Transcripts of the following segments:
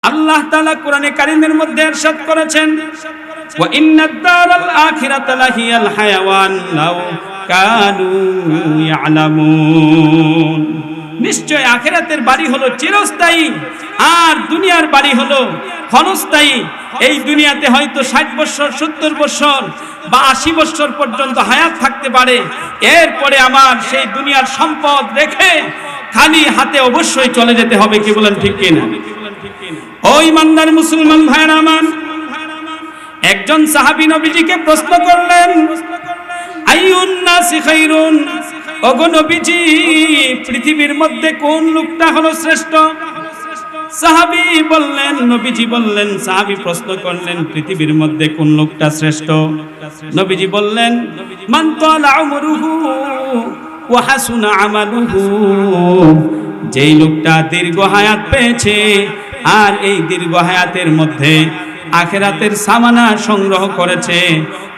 আল্লাহ তাআলা কোরআনে কারীমের মধ্যে ইরশাদ করেছেন, ওয়া ইন্নাদ দারাল আখিরাতা লাহিয়াল হায়াওয়ান লাউ কানু ইয়ালামুন। নিশ্চয় আখিরাতের বাড়ি হলো চিরস্থায়ী, আর দুনিয়ার বাড়ি হলো ক্ষণস্থায়ী। এই দুনিয়াতে হয়তো 60 বছর, 70 বছর বা 80 বছর পর্যন্ত হায়াত থাকতে পারে। এরপরে আমার সেই দুনিয়ার সম্পদ রেখে খালি হাতে অবশ্যই চলে যেতে হবে। কি বলেন ঠিক কিনা? ওই ইমানদার মুসলমান ভাইরা আমার, একজন সাহাবী নবীজিকে প্রশ্ন করলেন, আইয়ুন নাসি খায়রুন, ওগো নবীজি, পৃথিবীর মধ্যে কোন লোকটা হলো শ্রেষ্ঠ? সাহাবী বললেন, নবীজি বললেন, সাহাবী প্রশ্ন করলেন, পৃথিবীর মধ্যে কোন লোকটা শ্রেষ্ঠ? নবীজি বললেন, মান তালা উমরুহু ওয়া হাসুনা আমালুহু, যেই লোকটা দীর্ঘ হায়াত পেয়েছে আর এই দীর্ঘ হায়াতের মধ্যে আখিরাতের সামানা সংগ্রহ করেছে,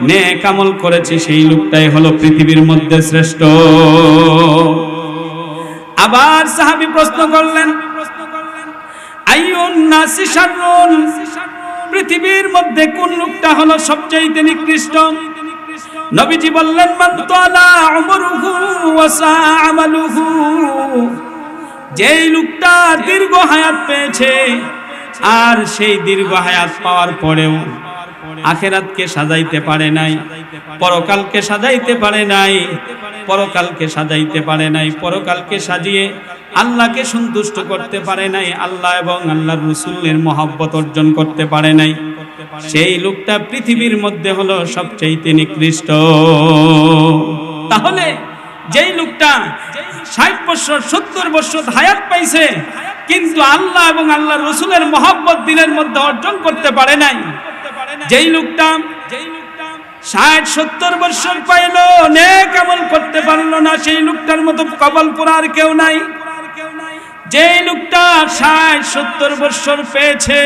নেক আমল করেছে, সেই লোকটাই হলো পৃথিবীর মধ্যে শ্রেষ্ঠ। আবার সাহাবী প্রশ্ন করলেন, আইয়ুন নাসি শাররুন, পৃথিবীর মধ্যে কোন লোকটা হলো সবচেয়ে নিকৃষ্ট? নবীজি বললেন, মান তালা উমরুহু ওয়া সা আমালুহু, যেই লোকটা দীর্ঘ হায়াত পেয়েছে আর সেই দীর্ঘ হায়াত পাওয়ার পরেও আখিরাতকে সাজাইতে পারে নাই, পরকালকে সাজাইতে পারে নাই, পরকালকে সাজাইতে পারে নাই, পরকালকে সাজিয়ে আল্লাহকে সন্তুষ্ট করতে পারে নাই, আল্লাহ এবং আল্লাহর রাসূলের মহব্বত অর্জন করতে পারে নাই, সেই লোকটা পৃথিবীর মধ্যে হলো সবচেয়ে নিকৃষ্ট। তাহলে যেই লোকটা 60 বছর 70 বছর হায়াত পাইছে কিন্তু আল্লাহ এবং আল্লাহর রাসূলের মহব্বত দিলের মধ্যে অর্জন করতে পারে নাই, যেই লোকটা 60-70 বছর পাইলো, নেক আমল করতে পারলো না, সেই লোকটার মতো কপাল পোড়া আর কেউ নাই। যেই লোকটা 60-70 বছর পেয়েছে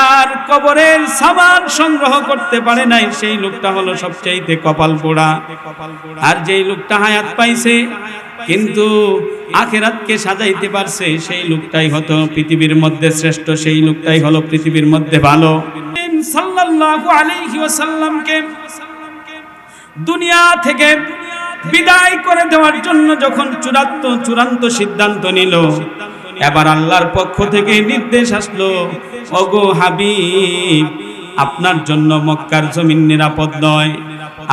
আর কবরের সামান সংগ্রহ করতে পারে নাই, সেই লোকটা হলো সবচেয়ে কপাল পোড়া। আর যেই লোকটা হায়াত পাইছে কিন্তু আখিরাতকে সাজাইতে পারছে, সেই লোকটাই হতো পৃথিবীর মধ্যে শ্রেষ্ঠ, সেই লোকটাই হলো পৃথিবীর মধ্যে ভালো। সাল্লাল্লাহু আলাইহি ওয়াসাল্লামকে দুনিয়া থেকে বিদায় করে দেওয়ার জন্য যখন চূড়ান্ত সিদ্ধান্ত নিল, এবার আল্লাহর পক্ষ থেকে নির্দেশ আসলো, ওগো হাবিব, আপনার জন্য মক্কার জমিন নিরাপদ নয়,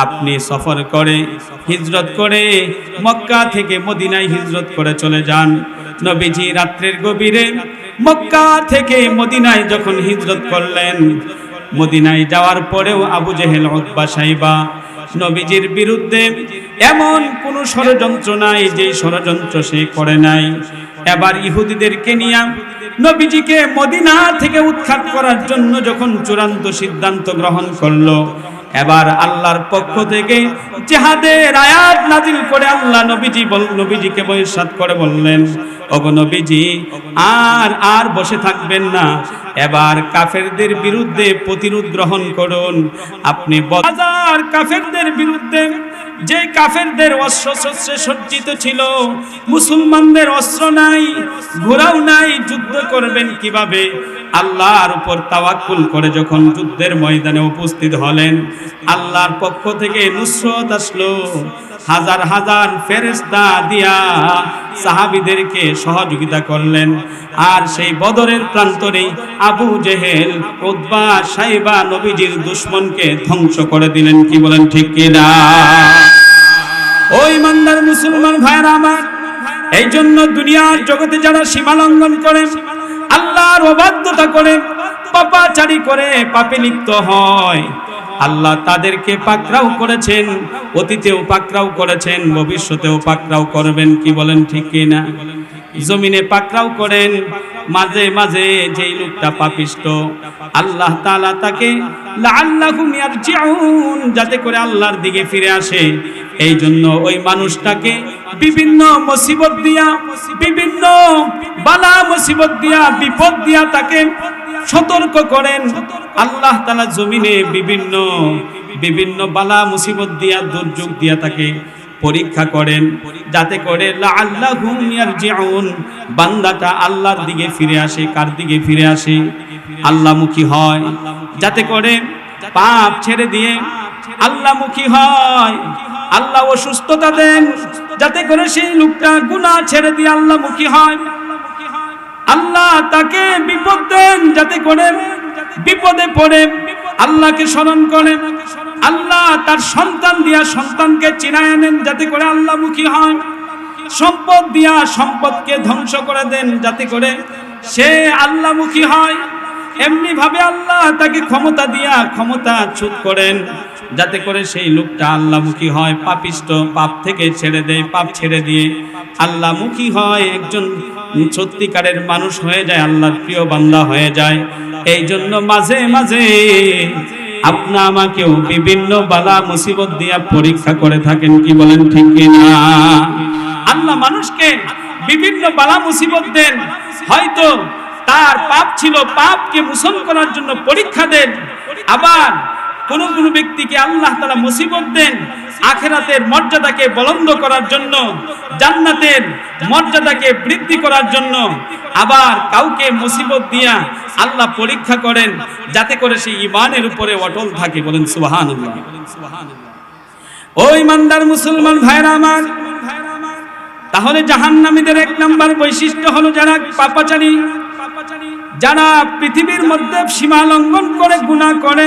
আপনি সফর করে হিজরত করে মক্কা থেকে মদিনায় হিজরত করে চলে যান। নবীজি রাত্রের গভীরে মক্কা থেকে মদিনায় যখন হিজরত করলেন, মদিনায় যাওয়ার পরেও আবু জেহেল, উতবা, সাইবা নবীজির বিরুদ্ধে এমন কোন ষড়যন্ত্র নাই যে ষড়যন্ত্র সে করে নাই। এবার ইহুদিদেরকে নিয়ে নবীজিকে মদিনা থেকে উৎখাত করার জন্য যখন চূড়ান্ত সিদ্ধান্ত গ্রহণ করলো, এবার আল্লাহর পক্ষ থেকে জিহাদের আয়াত নাজিল করে আল্লাহ নবীজিকে বহিষ্কার করে বললেন, ওগো নবীজি, আর বসে থাকবেন না, এবার কাফেরদের বিরুদ্ধে প্রতিরোধ গ্রহণ করুন। আপনি হাজার কাফেরদের বিরুদ্ধে, যে কাফেরদের অস্ত্র-শস্ত্রে সজ্জিত ছিল, মুসলমানদের অস্ত্র নাই, ঘোড়াও নাই, যুদ্ধ করবেন কিভাবে? আল্লাহর উপর তাওয়াক্কুল করে যখন যুদ্ধের ময়দানে উপস্থিত হলেন, আল্লাহর পক্ষ থেকে নুসরত আসলো, হাজার হাজার ফেরেশতা দিয়া সাহাবীদেরকে সহযোগিতা করলেন। আর সেই বদরের প্রান্তরে আবু জেহেল, উতবা, সাইবা নবীজির দুশমনকে ধ্বংস করে দিলেন। কি বলেন ঠিক কিনা? ওই ইমানদার মুসলমান ভাইরা আমার, এই জন্য দুনিয়ার জগতে যারা সীমা লঙ্ঘন করে, আল্লাহর অবাধ্যতা করে, পাপাচারী করে, পাপে লিপ্ত হয়, আল্লাহ তাদেরকে পাকড়াও করেছেন, অতীতেও পাকড়াও করেছেন, ভবিষ্যতেও পাকড়াও করবেন। কি বলেন ঠিক কিনা? জমিনে পাকড়াও করেন, মাঝে মাঝে যেই লোকটা পাপিষ্ট, আল্লাহ তাআলা তাকে লাআল্লাহুম ইয়ারজিউন, যাতে করে আল্লাহর দিকে ফিরে আসে, এই জন্য ওই মানুষটাকে বিভিন্ন মুসিবত দিয়া, বিভিন্ন বালা মুসিবত দিয়া, বিপদ দিয়া তাকে সতর্ক করেন। আল্লাহ তাআলা জমিনে বিভিন্ন বালা মুসিবত দিয়া, দুর্যোগ দিয়া তাকে পরীক্ষা করেন, যাতে করে লাআল্লাহুম ইয়ারজিউন, বান্দাটা আল্লাহর দিকে ফিরে আসে। কার দিকে ফিরে আসে? আল্লাহমুখী হয়, যাতে করে পাপ ছেড়ে দিয়ে আল্লাহমুখী হয়। আল্লাহ অসুস্থতা দেন, যাতে করে সেই লোকটা গুনাহ ছেড়ে দিয়ে আল্লাহমুখী হয়। আল্লাহ তাকে বিপদ দেন, যাতে করে বিপদে পড়ে আল্লাহকে স্মরণ করে। আল্লাহ তার সন্তান দিয়া সন্তানকে চিনায় আনেন, যাতে করে আল্লাহমুখী হয়। সম্পদ দিয়া সম্পদকে ধ্বংস করে দেন, যাতে করে সে আল্লাহমুখী হয়। এমনি ভাবে আল্লাহ তাকে ক্ষমতা দিয়া ক্ষমতাচ্যুত করেন, যাতে করে সেই লোকটা আল্লাহমুখী হয়, পাপিষ্ট, পাপ থেকে ছেড়ে দেয়, পাপ ছেড়ে দিয়ে আল্লাহমুখী হয়, একজন সত্যিকারের মানুষ হয়ে যায়, আল্লাহর প্রিয় বান্দা হয়ে যায়। এই জন্য মাঝে মাঝে আপনা আমাকেও বিভিন্ন বালা মুসিবত দিয়া পরীক্ষা করে থাকেন। কি বলেন, ঠিক কিনা? আল্লাহ মানুষকে বিভিন্ন বালা মুসিবত দেন, হয়তো তার পাপ ছিল, পাপকে মোচন করার জন্য পরীক্ষা দেন। আবার কোন কোন ব্যক্তিকে আল্লাহ তাআলা মুসিবত দেন আখিরাতের মর্যাদাকে বুলন্দ করার জন্য, জান্নাতের মর্যাদাকে বৃদ্ধি করার জন্য। আবার কাউকে মুসিবত দিয়া আল্লাহ পরীক্ষা করেন, যাতে করে সে ঈমানের উপরে অটল থাকে। বলেন সুবহানাল্লাহ। ও ঈমানদার মুসলমান ভাইরা আমার, তাহলে জাহান্নামীদের এক নাম্বার বৈশিষ্ট্য হলো যারা পাপাচারী, যারা পৃথিবীর মধ্যে সীমা লঙ্ঘন করে গুনাহ করে,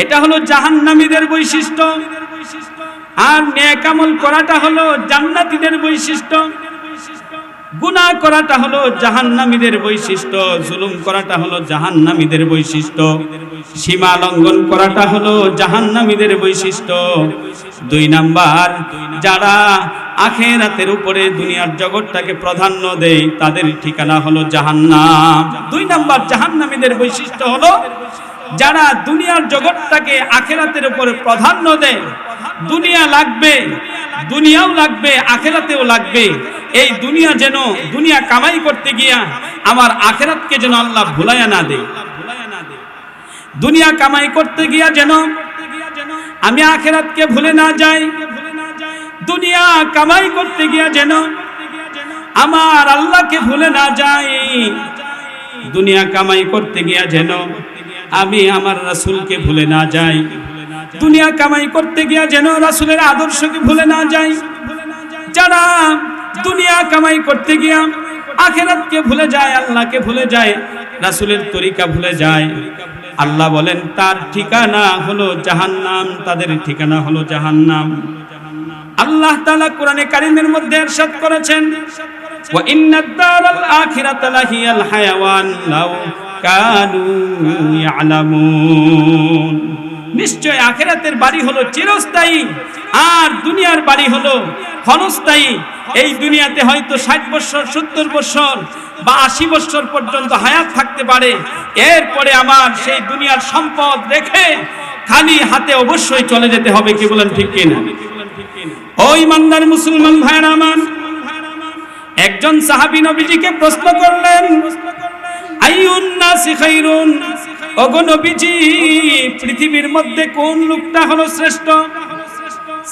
এটা হলো জাহান্নামীদের বৈশিষ্ট্য। আর নেক আমল করাটা হলো জান্নাতীদের বৈশিষ্ট্য। গুনাহ করাটা হলো জাহান্নামীদের বৈশিষ্ট্য, জুলুম করাটা হলো জাহান্নামীদের বৈশিষ্ট্য, সীমা লঙ্ঘন করাটা হলো জাহান্নামীদের বৈশিষ্ট্য। দুই নাম্বার, যারা আখিরাতের উপরে দুনিয়ার জগৎটাকে প্রাধান্য দেয়, তাদের ঠিকানা হলো জাহান্নাম। দুই নাম্বার জাহান্নামীদের বৈশিষ্ট্য হলো যারা দুনিয়ার জগৎটাকে আখিরাতের উপরে প্রাধান্য দেয়। দুনিয়া লাগবে, দুনিয়াও লাগবে, আখিরাতেও লাগবে। এই দুনিয়া যেন, দুনিয়া কামাই করতে গিয়া আমার আখিরাতকে যেন আল্লাহ ভুলাইয়া না দেয়। দুনিয়া কামাই করতে গিয়া যেন আমি আখিরাতকে ভুলে না যাই। দুনিয়া কামাই করতে গিয়া যেন আমার আল্লাহকে ভুলে না যাই। দুনিয়া কামাই করতে গিয়া যেন আমি আমার রাসূলকে ভুলে না যাই। দুনিয়া কামাই করতে গিয়া যেন রাসূলের আদর্শকে ভুলে না যাই। যারা দুনিয়া কামাই করতে গিয়া আখিরাতকে ভুলে যায়, আল্লাহকে ভুলে যায়, রাসূলের তরিকা ভুলে যায়, আল্লাহ বলেন তার ঠিকানা হলো জাহান্নাম, তাদের ঠিকানা হলো জাহান্নাম। আল্লাহ তাআলা কোরআনে কারীমের মধ্যে ইরশাদ করেছেন, ওয়া ইন্নাদ দারাল আখিরাতা লাহিয়াল হায়াওয়ান লাউ কানু ইয়ালামুন। নিশ্চয় আখিরাতের বাড়ি হলো চিরস্থায়ী, আর দুনিয়ার বাড়ি হলো ক্ষণস্থায়ী। এই দুনিয়াতে হয়তো 60 বছর, 70 বছর বা 80 বছর পর্যন্ত হায়াত থাকতে পারে। এরপরে আমার সেই দুনিয়ার সম্পদ রেখে খালি হাতে অবশ্যই চলে যেতে হবে। কি বলেন, ঠিক কিনা? ও ঈমানদার মুসলমান ভাইরা আমার, একজন সাহাবী নবীজিকে প্রশ্ন করলেন, আইয়ুন নাসি খায়রুন, ওগো নবীজি, পৃথিবীর মধ্যে কোন লোকটা হলো শ্রেষ্ঠ?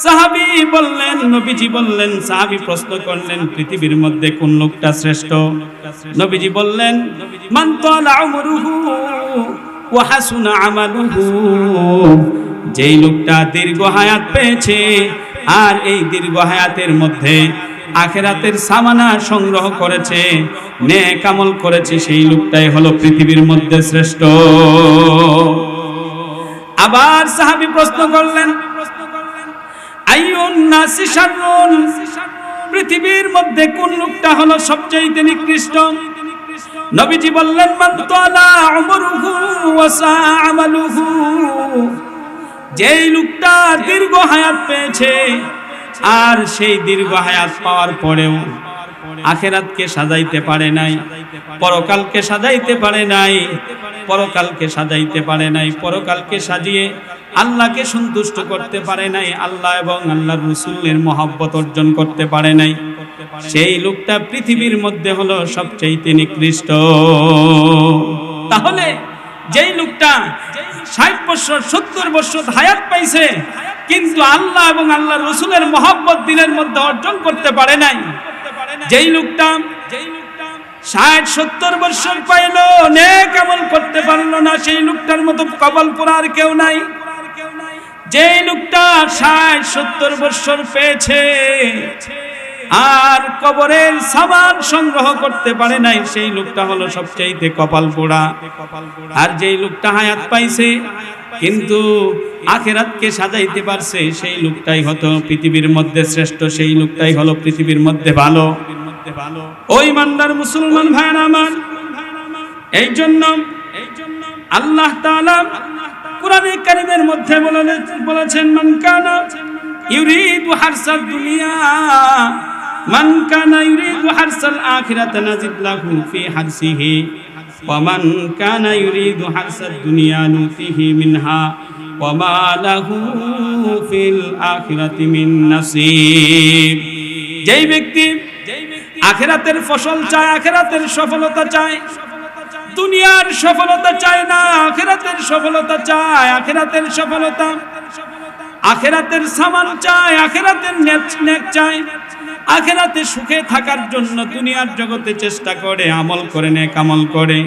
সাহাবী বললেন, নবীজি বললেন, সাহাবী প্রশ্ন করলেন, পৃথিবীর মধ্যে কোন লোকটা শ্রেষ্ঠ? নবীজি বললেন, মান তালা উমরুহু ওয়া হাসুনা আমালুহু, যেই লোকটা দীর্ঘ হায়াত পেয়েছে আর এই দীর্ঘ হায়াতের মধ্যে আখিরাতের সামানা সংগ্রহ করেছে, নেক আমল করেছে, সেই লোকটাই হলো পৃথিবীর মধ্যে শ্রেষ্ঠ। আবার সাহাবী প্রশ্ন করলেন, আইয়ুন নাসি শাররুন, পৃথিবীর মধ্যে কোন লোকটা হলো সবচেয়ে নিকৃষ্ট? নবীজি বললেন, মান তালা উমরুহু ওয়া সা আমালুহু, যেই লোকটা দীর্ঘ হায়াত পেয়েছে আর সেই দীর্ঘ হায়াত পাওয়ার পরেও আখিরাতকে সাজাইতে পারে নাই, পরকালকে সাজাইতে পারে নাই, পরকালকে সাজাইতে পারে নাই, পরকালকে সাজিয়ে আল্লাহকে সন্তুষ্ট করতে পারে নাই, আল্লাহ এবং আল্লাহর রাসূলের মহব্বত অর্জন করতে পারে নাই, সেই লোকটা পৃথিবীর মধ্যে হলো সবচেয়ে নিকৃষ্ট। তাহলে যেই লোকটা 60 বছর 70 বছর হায়াত পাইছে কিন্তু আল্লাহ এবং আল্লাহর রাসূলের মহব্বত দিলের মধ্যে অর্জন করতে পারে নাই। যেই লোকটা 60-70 বছর পাইল, নেক আমল করতে পারলো না, সেই লোকটার মতো কপাল পোড়া আর কেউ নাই। যেই লোকটা 60-70 বছর পেয়েছে আর কবরের সামান সংগ্রহ করতে পারে নাই, সেই লোকটা হলো সবচাইতে কপাল পোড়া। আর যেই লোকটা হায়াত পাইছে কিন্তু আখিরাতকে সাজাইতে পারছে, সেই লোকটাই হতো পৃথিবীর মধ্যে শ্রেষ্ঠ, সেই লোকটাই হলো পৃথিবীর মধ্যে ভালো। ওই ইমানদার মুসলমান ভাইরা আমার, এই জন্য আল্লাহ তাআলা কোরআনে কারীমের মধ্যে বলেছেন, মান কানা ইউরিদু হারসাদ দুনিয়া মান কানা ইউরিদু হারসাল আখিরাতি নাজিদ লাহু ফি হারসিহি ওয়া মান কানা ইউরিদু হারসাদ দুনিয়া নুতিহি মিনহা ওয়া মা লাহু ফিল আখিরাতি মিন নাসিব। যেই ব্যক্তি আখিরাতের ফসল চায়, আখিরাতের সফলতা চায়, দুনিয়ার সফলতা চায় না, আখিরাতের সফলতা চায়, আখিরাতের সফলতা, আখিরাতের সামান চায়, আখিরাতের নেক চায়, আখিরাতে সুখে থাকার জন্য দুনিয়ার জগতে চেষ্টা করে, আমল করে, নেক আমল করে,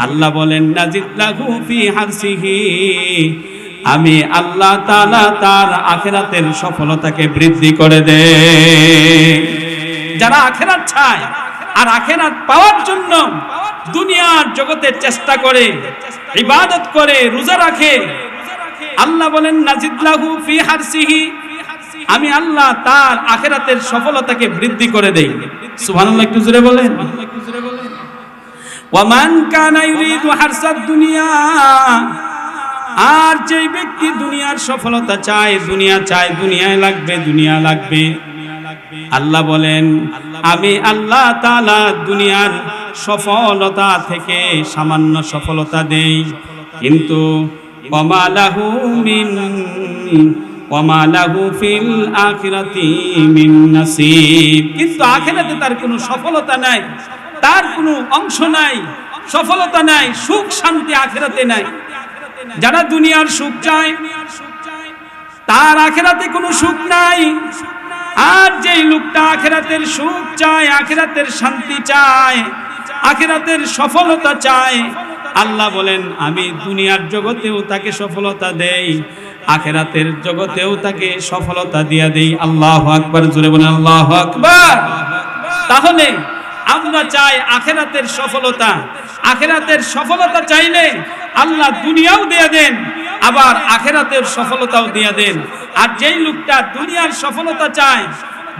আল্লাহ বলেন নাজিদ লাহু ফি হারসিহি, আমি আল্লাহ তাআলা তার আখিরাতের সফলতাকে বৃদ্ধি করে দেয়। যারা আখিরাত চায় আর আখিরাত পাওয়ার জন্য দুনিয়ার জগতে চেষ্টা করে, ইবাদত করে, রোজা রাখে, আল্লাহ বলেন নাজিদ লাহু ফি হারসিহি, আমি আল্লাহ তার আখিরাতের সফলতাকে বৃদ্ধি করে দেই। সুবহানাল্লাহ, একটু জোরে বলেন। ওয়া মান কানা ইউরিদু হারসাদ দুনিয়া, আর যেই ব্যক্তি দুনিয়ার সফলতা চায়, দুনিয়া চায়, দুনিয়ায় লাগবে, দুনিয়া লাগবে, আল্লাহ বলেন আমি আল্লাহ তাআলা দুনিয়ার সফলতা থেকে সামান্য সফলতা দেই, কিন্তু ওয়া মা লাহু ফিল আখিরাতি মিন নাসিব, কিন্তু আখিরাতে তার কোনো সফলতা নাই, তার কোনো অংশ নাই, সফলতা নাই, সুখ শান্তি আখিরাতে নাই। যারা দুনিয়ার সুখ চায় তার আখিরাতে কোনো সুখ নাই, আর যেই লোকটা আখিরাতের সুখ চায়, আখিরাতের শান্তি চায়, আখিরাতের সফলতা চায়, আল্লাহ বলেন আমি দুনিয়ার জগতেও তাকে সফলতা দেই, আখিরাতের জগতেও তাকে সফলতা দিয়া দেই। আল্লাহু আকবার, জোরে বলেন আল্লাহু আকবার। তাহলে আমরা চাই আখিরাতের সফলতা, আখিরাতের সফলতা চাইলে আল্লাহ দুনিয়াও দিয়ে দেন, আবার আখিরাতের সফলতাও দিয়ে দেন। আর যেই লোকটা দুনিয়ার সফলতা চায়,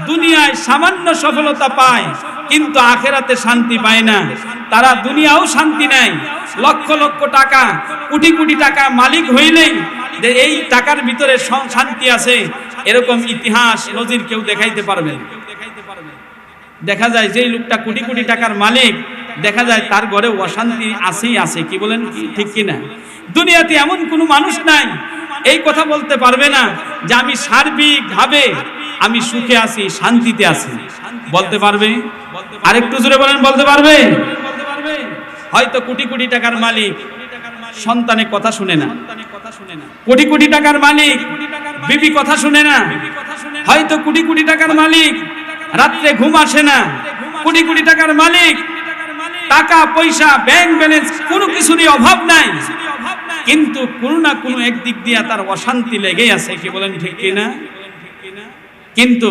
দুনিয়ায় সামান্য সফলতা পায় কিন্তু আখিরাতে শান্তি পায় না, তারা দুনিয়াও শান্তি নেয়, লক্ষ লক্ষ টাকা, কোটি কোটি টাকা মালিক হইলেই যে এই টাকার ভিতরে শান্তি আছে, এরকম ইতিহাস নজির কেউ দেখাইতে পারবে? দেখা যায় যেই লোকটা কোটি কোটি টাকার মালিক, দেখা যায় তার ঘরে অশান্তি আছেই আছে। কি বলেন, কি ঠিক কিনা? দুনিয়াতে এমন কোনো মানুষ নাই এই কথা বলতে পারবে না যে আমি সার্বিকভাবে আমি সুখে আছি, শান্তিতে আছি, বলতে পারবে? আরেকটু জোরে বলেন, বলতে পারবে? হয়তো কোটি কোটি টাকার মালিক সন্তানের কথা শুনে না, কোটি কোটি টাকার মালিক বিবি কথা শুনে না, হয়তো কোটি কোটি টাকার মালিক রাত্রে ঘুম আসে না, কোটি কোটি টাকার মালিক টাকা পয়সা ব্যাংক ব্যালেন্স কোনো কিছুরই অভাব নাই, কিন্তু কোনো না কোনো একদিক দিয়ে তার অশান্তি লেগেই আছে। কি বলেন, ঠিক কিনা? কিন্তু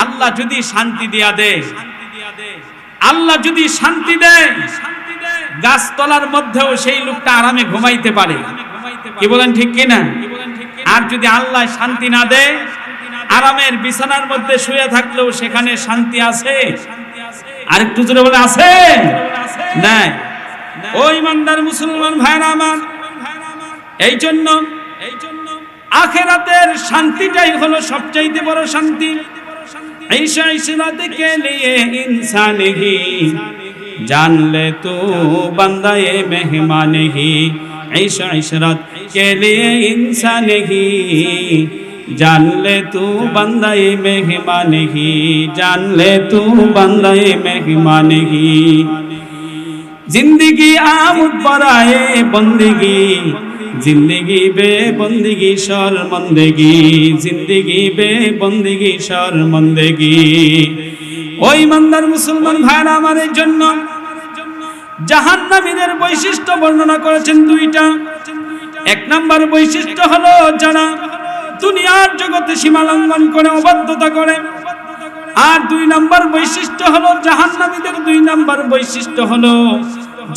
আল্লাহ যদি শান্তি দিয়া দেয়, আল্লাহ যদি শান্তি দেয়, গাছতলার মধ্যেও সেই লোকটা আরামে ঘুমাইতে পারে। কি বলেন, ঠিক কিনা? আর যদি আল্লাহ শান্তি না দেয়, আরামের বিছানার মধ্যে শুয়ে থাকলেও সেখানে শান্তি আছে? আর একটু জোরে বলে আছে? নাই। ও ইমানদার মুসলমান ভাইরা আমার, এই জন্য আখিরাতের শান্তিটাই হলো সবচাইতে বড় শান্তি। ঈশা ইশরাত কে লিয়ে ইনসান হি জান লে তু বান্দা এ মেহমান হি, ঈশা ইশরাত কে লিয়ে ইনসান হি জান লে তু বান্দা এ মেহমান হি, জান লে তু বান্দা এ মেহমান হি। जिंदगी आमुद बराए बंदगी जिंदगी बे बंदगी शर्मंदगी जिंदगी बे बंदगी शर्मंदगी। ওই ইমানদার মুসলমান ভাইরা আমাদের জন্য জাহান্নামীদের বৈশিষ্ট্য বর্ণনা করেছেন দুইটা। এক নাম্বার বৈশিষ্ট্য হলো যারা দুনিয়ার জগতে সীমা লঙ্ঘন করে অবাধ্যতা করে। আর দুই নাম্বার বৈশিষ্ট্য হলো জাহান্নামীদের দুই নাম্বার বৈশিষ্ট্য হলো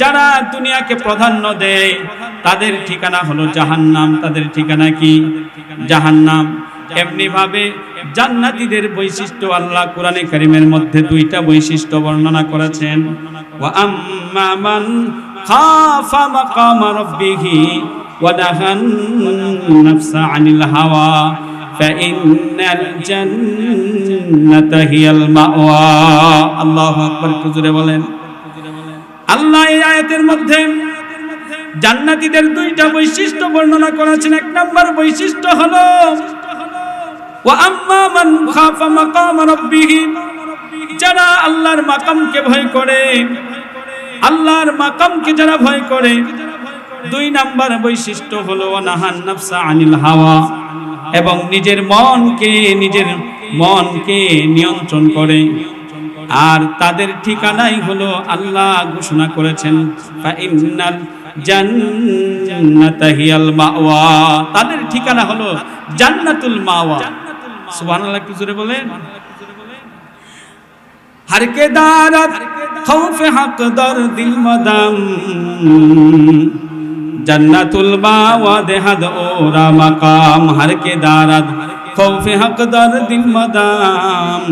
যারা দুনিয়াকে প্রাধান্য দেয় তাদের ঠিকানা হলো জাহান্নাম। তাদের ঠিকানা কি? জাহান্নাম। এমনি ভাবে জান্নাতীদের বৈশিষ্ট্য আল্লাহ কোরআনে কারীমের মধ্যে দুইটা বৈশিষ্ট্য বর্ণনা করেছেন। ওয়া আম্মা মান খাফা মাকাম রাব্বিহি ওয়া নাহান নাফসা আনিল হাওয়া ফাইন্নাল জান্নাতা হিয়াল মাওয়া। আল্লাহু আকবার। জোরে বলেন। আল্লাহ এই আয়াতের মধ্যে জান্নাতীদের দুইটা বৈশিষ্ট্য বর্ণনা করেছেন। এক নাম্বার বৈশিষ্ট্য হলো ওয়া আম্মা মান খাফা মাকাম রাব্বিহি, যারা আল্লাহর মাকামকে ভয় করে, আল্লাহর মাকামকে যারা ভয় করে। দুই নাম্বার বৈশিষ্ট্য হলো ওয়া নাহান নাফসা আনিল হাওয়া, এবং নিজের মনকে নিয়ন্ত্রণ করে। আর তাদের ঠিকানাই হলো আল্লাহ ঘোষণা করেছেন ফাইন্নাল জান্নাতা হিয়াল মাওয়া, তাদের ঠিকানা হলো জান্নাতুল মাওয়া। সুবহানাল্লাহ। কি জোরে বলেন। हर के दारत खौफ हक दर दिल मदम जन्नतुल मावा देहद ओरा मकाम। हर के दारत खौफ हक दर दिल मदम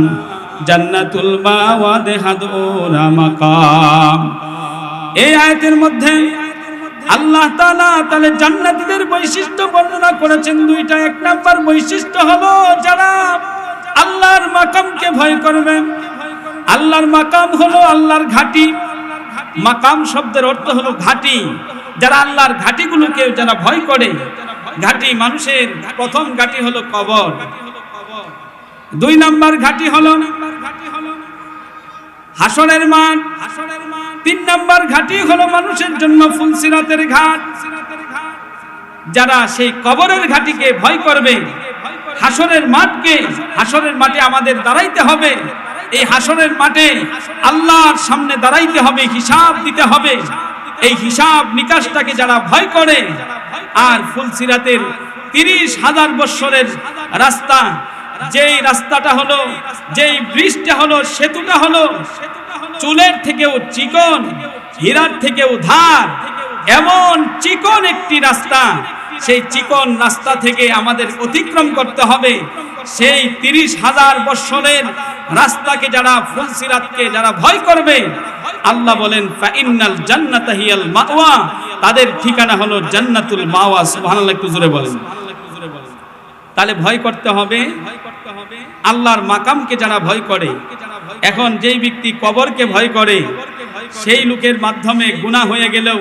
जन्नतुल मावा देहद ओरा मकाम। এই আয়াতের মধ্যে আল্লাহ তাআলা তাহলে জান্নাতীদের বৈশিষ্ট্য বর্ণনা করেছেন দুইটা। এক নাম্বার বৈশিষ্ট্য হলো যারা আল্লাহর মাকামকে ভয় করবে। আল্লাহর মাকাম হলো আল্লাহর ঘাটি। মাকাম শব্দের অর্থ হলো ঘাটি। যারা আল্লাহর ঘাটিগুলোকে যারা ভয় করে। ঘাটি মানুষের প্রথম ঘাটি হলো কবর। দুই নাম্বার ঘাটি হলো হাসরের মাঠ। তিন নাম্বার ঘাটি হলো মানুষের জন্য ফুলসিরাতের ঘাট। যারা সেই কবরের ঘাটিকে ভয় করবে, হাসরের মাঠে আমাদের দাঁড়াইতে হবে। এই হাসরের মাঠে আল্লাহর সামনে দাঁড়াইতে হবে, হিসাব দিতে হবে। এই হিসাব নিকাশটাকে যারা ভয় করে, আর ফুলসিরাতের 30,000 বছরের রাস্তা, যেই রাস্তাটা হলো, যেই ব্রিজটা হলো, সেতুটা হলো চুলের থেকেও চিকন, হীরার থেকেও ধার, এমন চিকন একটি রাস্তা। সেই চিকন রাস্তা থেকে আমাদের অতিক্রম করতে হবে। সেই 30,000 বছরের রাস্তাকে যারা ফুলসিরাতকে যারা ভয় করবে, আল্লাহ বলেন ফাইন্নাল জান্নাতা হিয়াল মাওয়া, তাদের ঠিকানা হলো জান্নাতুল মাওয়া। সুবহানাল্লাহ। একটু জোরে বলেন। তাহলে ভয় করতে হবে আল্লাহর মাকামকে যারা ভয় করে। এখন যেই ব্যক্তি কবরকে ভয় করে, সেই লোকের মাধ্যমে গুনাহ হয়ে গেলেও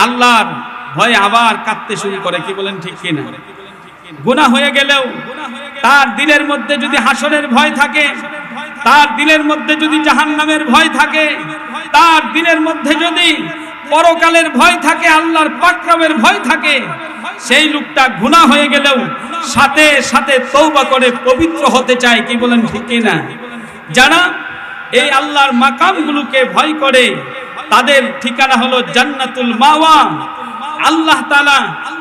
আল্লাহর ভয় আবার কাঁদতে শুরু করে। কি বলেন ঠিক কিনা? গুনাহ হয়ে গেলেও তার দিলের মধ্যে যদি হাসরের ভয় থাকে, তার দিলের মধ্যে যদি জাহান্নামের ভয় থাকে, তার দিলের মধ্যে যদি পরকালের ভয় থাকে, আল্লাহর পাকড়াবের ভয় থাকে, সেই লোকটা গুনাহ হয়ে গেলেও সাথে সাথে তওবা করে পবিত্র হতে চায়। কি বলেন ঠিক কিনা? যারা এই আল্লাহর মাকামগুলোকে ভয় করে তাদের ঠিকানা হলো জান্নাতুল মাওয়া। আল্লাহ তাআলা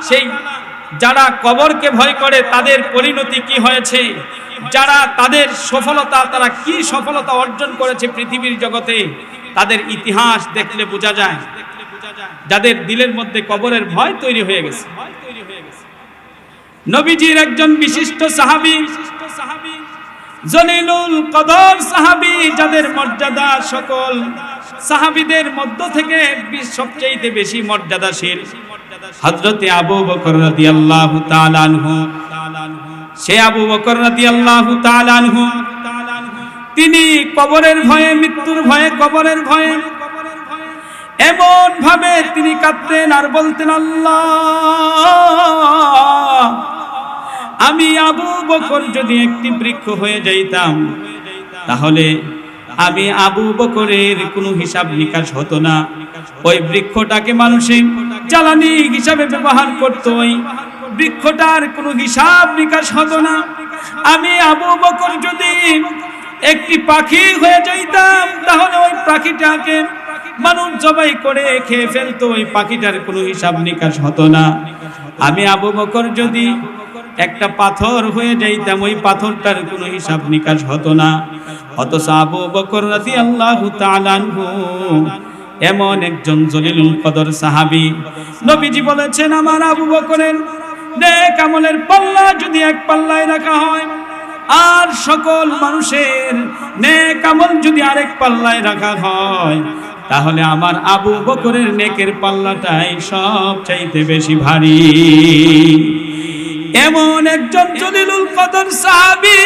সেই যারা কবরকে ভয় করে তাদের পরিণতি কি হয়েছে, যারা তাদের সফলতা, তারা কি সফলতা অর্জন করেছে পৃথিবীর জগতে, তাদের ইতিহাস দেখলে বোঝা যায়। যাদের দিলের মধ্যে কবরের ভয় তৈরি হয়ে গেছে। নবীজির একজন বিশিষ্ট সাহাবী, জলিলুল কদর সাহাবী, যাদের মর্যাদা সকল সাহাবীদের মধ্য থেকে সবচেয়ে বেশি মর্যাদাশীল হযরতে আবু বকর রাদিয়াল্লাহু তাআলা আনহু। সে আবু বকর রাদিয়াল্লাহু তাআলা আনহু তিনি কবরের ভয়ে, মৃত্যুর ভয়ে, কবরের ভয়ে এমন ভাবে তিনি কাঁদতেন আর বলতেন, আল্লাহ, আমি আবু বকর যদি একটি বৃক্ষ হয়ে যাইতাম তাহলে আমি আবু বকরের কোনো হিসাব নিকাশ হতো না। ওই বৃক্ষটাকে মানুষে জ্বালানি হিসাবে ব্যবহার করত, ওই বৃক্ষটার কোনো হিসাব নিকাশ হতো না। আমি আবু বকর যদি একটি পাখি হয়ে যাইতাম, তাহলে ওই পাখিটাকে মানুষ জবাই করে খেয়ে ফেলতো, ওই পাখিটার কোনো হিসাব নিকাশ হতো না। আমি আবু বকর যদি একটা পাথর হয়ে যাইতাম, ওই পাথরটার কোনো হিসাব নিকাশ হতো না। অথচ আবু বকর রাদিয়াল্লাহু তাআলা আনহু এমন একজন জলিলুল কদর সাহাবী। নবীজি বলেছেন, আমার আবু বকরের নেক আমলের পাল্লা যদি এক পাল্লায় রাখা হয়, আর সকল মানুষের নেক আমল যদি আরেক পাল্লায় রাখা হয়, তাহলে আমার আবু বকরের নেকের পাল্লাটাই সব চাইতে বেশি ভারী। এমন একজন জলিলুল কদর সাহাবী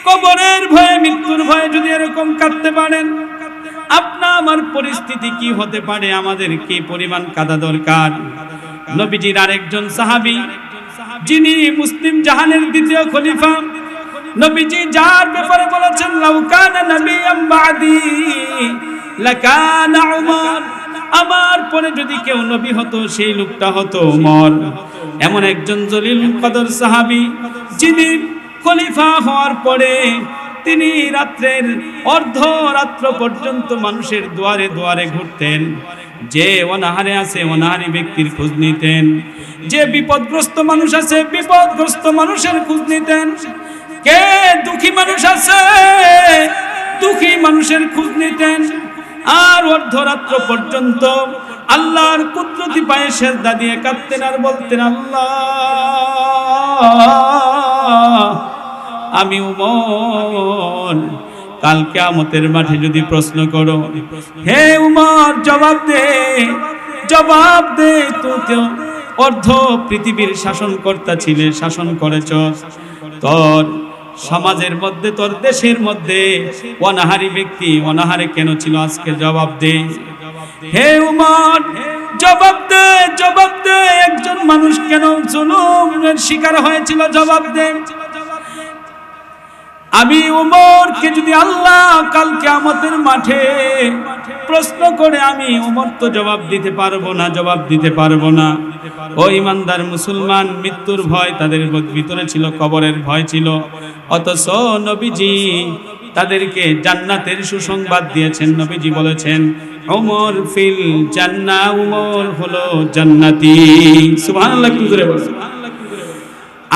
কবরের ভয়ে, মৃত্যুর ভয়ে যদি এরকম কাঁদতে পারেন, আপনা আমার পরিস্থিতি কি হতে পারে, আমাদের কি পরিমাণ কাঁদা দরকার। নবীজির আরেকজন সাহাবী, যিনি মুসলিম জাহানের দ্বিতীয় খলিফা, নবীজি যার ব্যাপারে বলেছেন, লাউ কানা নাবিয়্যাম বাদি লাকানা উমর, আমার পরে যদি কেউ নবী হতো, সেই লোকটা হতো ওমর। এমন একজন জলিলুল কদর সাহাবী, যিনি খলিফা হওয়ার পরে তিনি রাত্রের অর্ধরাত্র পর্যন্ত মানুষের দুয়ারে দুয়ারে ঘুরতেন। যে অনাহারে আছে, অনাহারী ব্যক্তির খোঁজ নিতেন। যে বিপদগ্রস্ত মানুষ আছে, বিপদগ্রস্ত মানুষের খোঁজ নিতেন। কে দুঃখী মানুষ আছে, দুঃখী মানুষের খোঁজ নিতেন। আর অর্ধরাত্র পর্যন্ত আল্লাহর কুদরতি পায়ে সেজদা দিয়ে কাঁদতেন আর বলতেন, আল্লাহ, আমি উমর, কাল কিয়ামতের মাঠে যদি প্রশ্ন করো, হে উমর জবাব দে, জবাব দে, তো অর্ধ পৃথিবীর শাসনকর্তা ছিলে, শাসন করেছ, তোর সমাজের মধ্যে, তোর দেশের মধ্যে অনাহারী ব্যক্তি অনাহারে কেন ছিল, আজকে জবাব দে। হে উমর জবাব দে, জবাব দে, একজন মানুষ কেন জুলুমের শিকার হয়েছিল, জবাব দে। আমি উমরকে যদি আল্লাহ কাল কিয়ামতের মাঠে প্রশ্ন করে, আমি উমর তো জবাব দিতে পারবো না, জবাব দিতে পারবো না। ও ইমানদার মুসলমান, মৃত্যুর ভয় তাদের ভিতরে ছিল, কবরের ভয় ছিল। অথচ নবীজি তাদেরকে জান্নাতের সুসংবাদ দিয়েছেন। নবীজি বলেছেন, উমর ফিল জান্নাহ, উমর হলো জান্নাতি। সুবহানাল্লাহ, কি জোরে বলেন।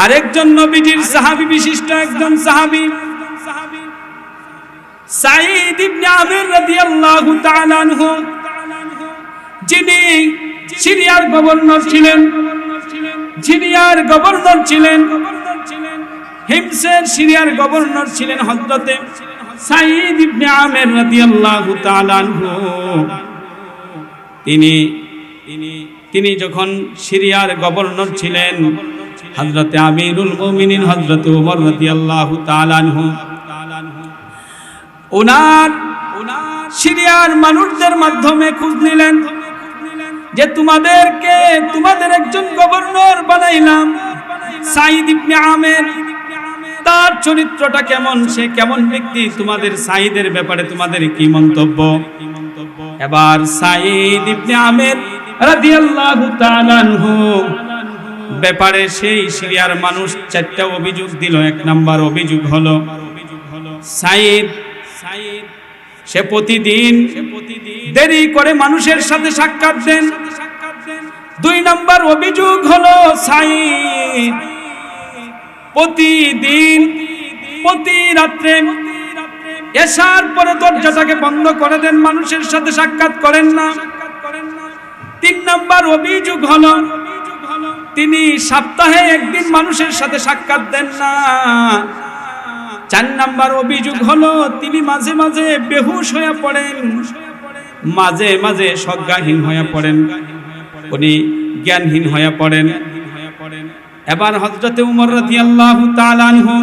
আরেকজন নবীজির সাহাবী, বিশিষ্ট একজন সাহাবী, সাঈদ ইবনে আমির রাদিয়াল্লাহু তাআলা আনহু, যিনি সিরিয়ার গভর্নর ছিলেন, সিরিয়ার গভর্নর ছিলেন, হিমসের সিরিয়ার গভর্নর ছিলেন হযরতে সাঈদ ইবনে আমির রাদিয়াল্লাহু তাআলা আনহু। তিনি যখন সিরিয়ার গভর্নর ছিলেন, হযরতে আমিরুল মুমিনিন হযরতে ওমর রাদিয়াল্লাহু তাআলা আনহু ওনার সিরিয়ার মানুষদের মাধ্যমে খোঁজ নিলেন যে তোমাদের একজন গভর্নর বানাইলাম, সাঈদ ইবনে আমির, তার চরিত্রটা কেমন, সে কেমন ব্যক্তি, তোমাদের সাঈদের ব্যাপারে তোমাদের কি মন্তব্য। এবার সাঈদ ইবনে আমির রাদিয়াল্লাহু তাআলা আনহু ব্যাপারে সেই সিরিয়ার মানুষ 4টা অভিযোগ দিল। 1 নাম্বার অভিযোগ হলো, সাঈদ সে প্রতিদিন দেরি করে মানুষের সাথে সাক্ষাৎ দেন। 2 নাম্বার অভিযোগ হলো, সাঈদ প্রতিদিন প্রতি রাত্রে এশার পরে দরজাটাকে বন্ধ করে দেন, মানুষের সাথে সাক্ষাৎ করেন না। 3 নাম্বার অভিযোগ হলো, তিনি সপ্তাহে একদিন মানুষের সাথে সাক্ষাৎ দেন না। 4 নাম্বার অভিযোগ হলো, তিনি মাঝে মাঝে বেহুশ হয়ে পড়েন, মাঝে মাঝে সজ্ঞাহীন হয়ে পড়েন, উনি জ্ঞানহীন হয়ে পড়েন। এবার হযরতে ওমর রাদিয়াল্লাহু তাআলা আনহু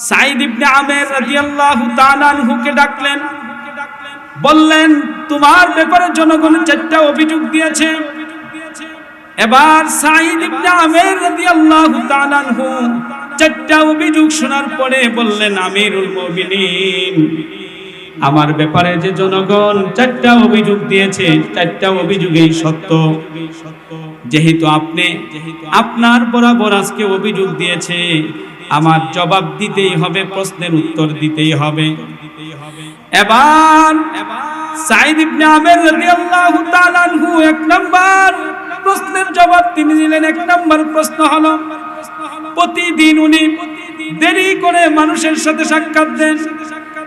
সাঈদ ইবনে আমির রাদিয়াল্লাহু তাআলা আনহুকে ডাকলেন, বললেন, তোমার ব্যাপারে জনগণ 4টা অভিযোগ দিয়েছে। এবার সাঈদ ইবনে আমির রাদিয়াল্লাহু তাআলা আনহু 4টা অভিযোগ শোনার পরে বললেন, আমিরুল মুমিনিন, আমার ব্যাপারে যে জনগণ 4টা অভিযোগ দিয়েছে, 4টা অভিযোগই সত্য। যেহেতু আপনি আপনার বরাবর আজকে অভিযোগ দিয়েছে, আমার জবাব দিতেই হবে, প্রশ্নের উত্তর দিতেই হবে। এবার সাঈদ ইবনে আমির রাদিয়াল্লাহু তাআলা আনহু 1 নাম্বার প্রশ্নের জবাব তিনি দিলেন। 1 নাম্বার প্রশ্ন হলো, প্রতিদিন উনি দেরি করে মানুষের সাথে সাক্ষাৎ দেন।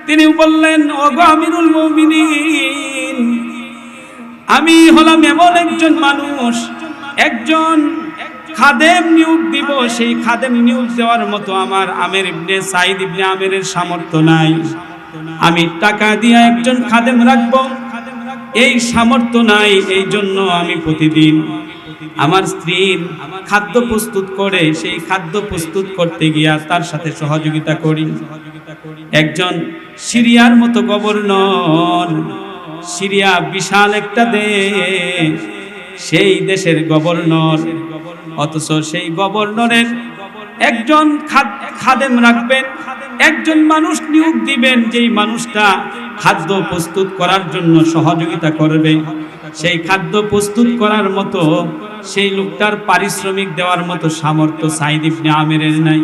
তিনি বললেন, ওগো আমিরুল মুমিনিন, আমি হলাম এমন একজন মানুষ, একজন খাদেম নিয়োগ দিব, সেই খাদেম নিয়োগ দেওয়ার মতো আমার আমির ইবনে সাঈদ ইবনে আমিরের সামর্থ্য নাই। আমি টাকা দিয়ে একজন খাদেম রাখবো, এই সামর্থ্য নাই। এই জন্য আমি প্রতিদিন আমার স্ত্রীর খাদ্য প্রস্তুত করে সেই খাদ্য প্রস্তুত করতে গিয়া তার সাথে সহযোগিতা করি। একজন সিরিয়ার মতো গভর্নর, সিরিয়া বিশাল একটা দেশ, সেই দেশের গভর্নর, অথচ সেই গভর্নরের একজন খাদেম রাখবেন, একজন মানুষ নিয়োগ দিবেন, যেই মানুষটা খাদ্য প্রস্তুত করার জন্য সহযোগিতা করবে। সেই খাদ্য প্রস্তুত করার মতো, সেই লোকটার পারিশ্রমিক দেওয়ার মতো সামর্থ্য সাঈদ ইবনে আমিরের নাই।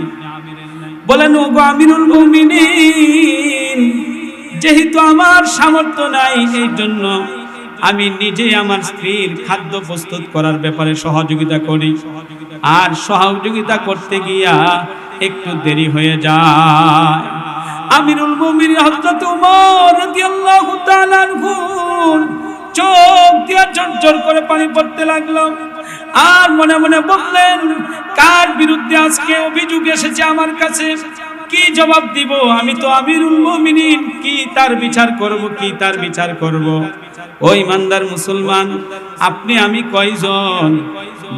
বলেন, ওগো আমিরুল মুমিনিন, যেহেতু আমার সামর্থ্য নাই, এই জন্য আমি নিজে আমার স্ত্রীর খাদ্য প্রস্তুত করার ব্যাপারে সহযোগিতা করি, আর সহযোগিতা করতে গিয়া একটু দেরি হয়ে যায়। আমিরুল মুমিনিন হযরত ওমর রাদিয়াল্লাহু তাআলা আনহু চোখ দিয়ে ঝরঝর করে পানি পড়তে লাগলো, আর মনে মনে বললেন, কার বিরুদ্ধে আজকে অভিযোগ এসেছে আমার কাছে, কি জবাব দিব? আমি তো আমিরুল মুমিনিন, কি তার বিচার করব, কি তার বিচার করব? ওই ইমানদার মুসলমান, আপনি আমি কয়জন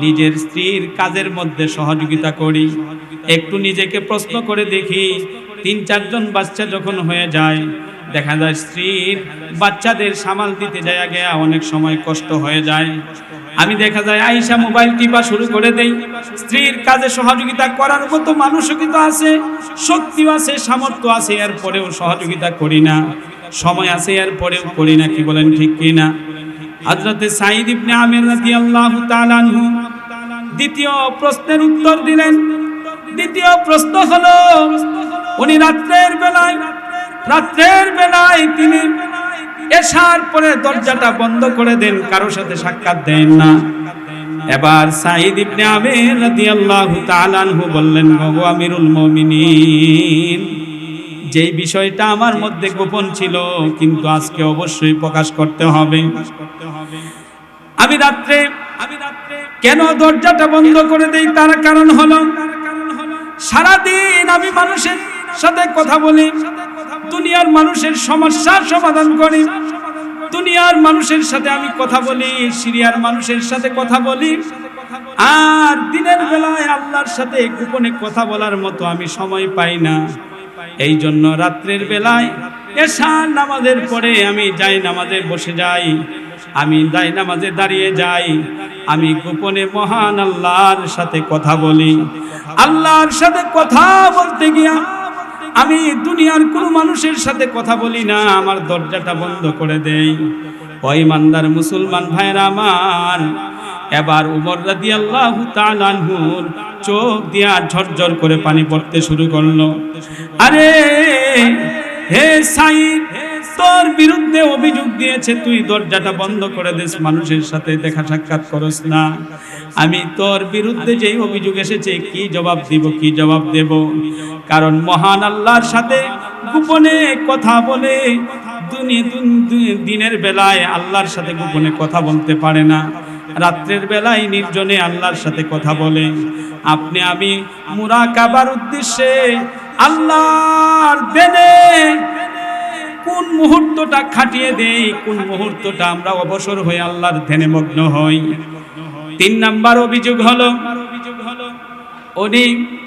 নিজের স্ত্রীর কাজের মধ্যে সহযোগিতা করি? একটু নিজেকে প্রশ্ন করে দেখি। 3-4 জন বাচ্চা যখন হয়ে যায়, দেখা যায় স্ত্রীর বাচ্চাদের সামাল দিতে যায় গিয়া অনেক সময় কষ্ট হয়ে যায়। আমি দেখা যায় আয়েশা মোবাইল টিপা শুরু করে দেই। স্ত্রীর কাজে সহযোগিতা করার মতো মানুষও কিন্তু আছে, শক্তিও আছে, সামর্থ্য আছে, এরপরেও সহযোগিতা করি না। সময় আছে, এরপরেও করি না। কি বলেন, ঠিক কি না? হযরতে সাঈদ ইবনে আমির রাদিয়াল্লাহু তাআলা আনহু দ্বিতীয় প্রশ্নের উত্তর দিলেন। দ্বিতীয় প্রশ্ন হলো, উনি রাত্রের বেলায় তিনি এশার পরে দরজাটা বন্ধ করে দেন, কারোর সাথে সাক্ষাৎ দেন না। এবার সাঈদ ইবনে আমির রাদিয়াল্লাহু তাআলা আনহু বললেন, ওগো আমিরুল মুমিনিন, যেই বিষয়টা আমার মধ্যে গোপন ছিল, কিন্তু আজকে অবশ্যই প্রকাশ করতে হবে। আমি রাত্রে কেন দরজাটা বন্ধ করে দেই, তার কারণ হলো, সারাদিন আমি মানুষের সাথে কথা বলি, দুনিয়ার মানুষের সমস্যার সমাধান করি, দুনিয়ার মানুষের সাথে আমি কথা বলি, সিরিয়ার মানুষের সাথে কথা বলি, আর দিনের বেলায় আল্লাহর সাথে গোপনে কথা বলার মতো আমি সময় পাই না। এই জন্য রাত্রের বেলায় এশার নামাজের পরে আমি যাই নামাজে বসে যাই, আমি যাই নামাজে দাঁড়িয়ে যাই, আমি গোপনে মহান আল্লাহর সাথে কথা বলি। আল্লাহর সাথে কথা বলতে গিয়া আমি দুনিয়ার কোনো মানুষের সাথে কথা বলি না, আমার দরজাটা বন্ধ করে দেই। ওই ইমানদার মুসলমান ভাইরা আমার, এবার উমর রাদিয়াল্লাহু তাআলা আনহুর চোখ দিয়া ঝরঝর করে পানি পড়তে শুরু করলো। আরে হে সাঈদ, তোর বিরুদ্ধে অভিযোগ দিয়েছে, তুই দরজাটা বন্ধ করে দিস, মানুষের সাথে দেখা সাক্ষাৎ করস না। আমি তোর বিরুদ্ধে যেই অভিযোগ এসেছে, কি জবাব দিব, কি জবাব দেব? কারণ মহান আল্লাহর সাথে গোপনে কথা বলে, দিনের বেলায় আল্লাহর সাথে গোপনে কথা বলতে পারে না, রাত্রের বেলায় নির্জনে আল্লাহর সাথে কথা বলে। আপনি আমি মুরাকাবার উদ্দেশ্যে আল্লাহর দেনে কোন মুহূর্তটা খাটিয়ে দেই, কোন মুহূর্তটা আমরা অবসর হয়ে আল্লাহর ধ্যানে মগ্ন হই। 3 নাম্বার অভিযোগ হলো, উনি